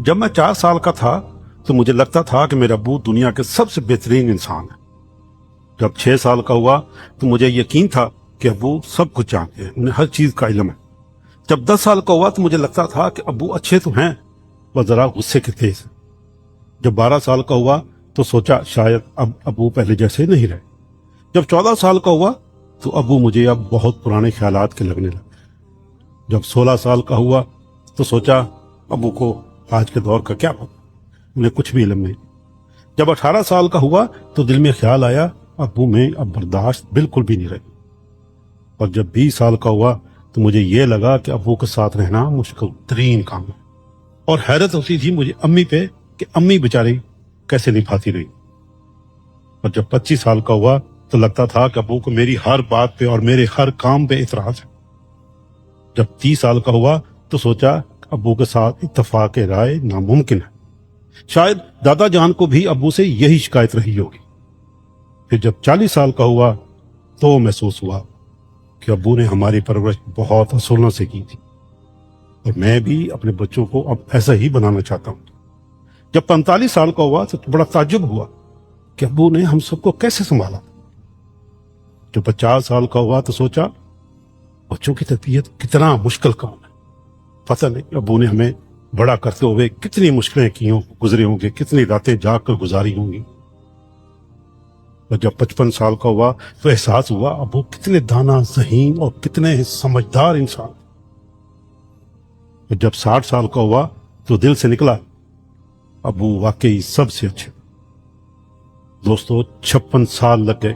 جب میں 4 سال کا تھا تو مجھے لگتا تھا کہ میرا ابو دنیا کے سب سے بہترین انسان ہے۔ جب 6 سال کا ہوا تو مجھے یقین تھا کہ ابو سب کچھ جانتے ہیں، انہیں ہر چیز کا علم ہے۔ جب 10 سال کا ہوا تو مجھے لگتا تھا کہ ابو اچھے تو ہیں وہ ذرا غصے کے تیز ہیں۔ جب 12 سال کا ہوا تو سوچا شاید اب ابو پہلے جیسے نہیں رہے۔ جب 14 سال کا ہوا تو ابو مجھے اب بہت پرانے خیالات کے لگنے لگے۔ جب 16 سال کا ہوا تو سوچا ابو کو آج کے دور کا کیا پتا، انہیں کچھ بھی علم نہیں۔ جب 18 سال کا ہوا تو دل میں خیال آیا ابو میں اب برداشت بالکل بھی نہیں رہی۔ اور جب 20 سال کا ہوا تو مجھے یہ لگا کہ ابو کے ساتھ رہنا مشکل ترین کام ہے، اور حیرت ہوتی تھی مجھے امی پہ کہ امی بیچاری کیسے نبھاتی رہی۔ اور جب 25 سال کا ہوا تو لگتا تھا کہ ابو کو میری ہر بات پہ اور میرے ہر کام پہ اعتراض ہے۔ جب 30 سال کا ہوا تو سوچا ابو کے ساتھ اتفاق رائے ناممکن ہے، شاید دادا جان کو بھی ابو سے یہی شکایت رہی ہوگی۔ پھر جب 40 سال کا ہوا تو محسوس ہوا کہ ابو نے ہماری پرورش بہت اصولوں سے کی تھی، اور میں بھی اپنے بچوں کو اب ایسا ہی بنانا چاہتا ہوں۔ جب 45 سال کا ہوا تو بڑا تعجب ہوا کہ ابو نے ہم سب کو کیسے سنبھالا۔ جب 50 سال کا ہوا تو سوچا بچوں کی تربیت کتنا مشکل کام ہے، پتہ نہیں ابو نے ہمیں بڑا کرتے ہوئے کتنی مشکلیں کی ہوں، گزرے ہوں گے، کتنی راتیں جاگ کر گزاری ہوں گی۔ اور جب 55 سال کا ہوا تو احساس ہوا ابو کتنے دانا ذہین اور کتنے سمجھدار انسان۔ اور جب 60 سال کا ہوا تو دل سے نکلا ابو واقعی سب سے اچھے۔ دوستو 56 سال لگ گئے،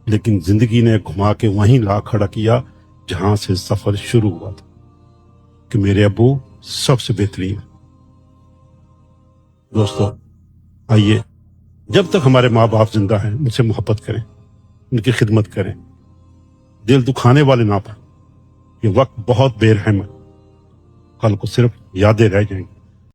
لیکن زندگی نے گھما کے وہیں لا کھڑا کیا جہاں سے سفر شروع ہوا تھا، کہ میرے ابو سب سے بہترین ہیں۔ دوستو آئیے، جب تک ہمارے ماں باپ زندہ ہیں ان سے محبت کریں، ان کی خدمت کریں، دل دکھانے والے نہ پڑیں۔ یہ وقت بہت بے رحم ہے، کل کو صرف یادیں رہ جائیں گی۔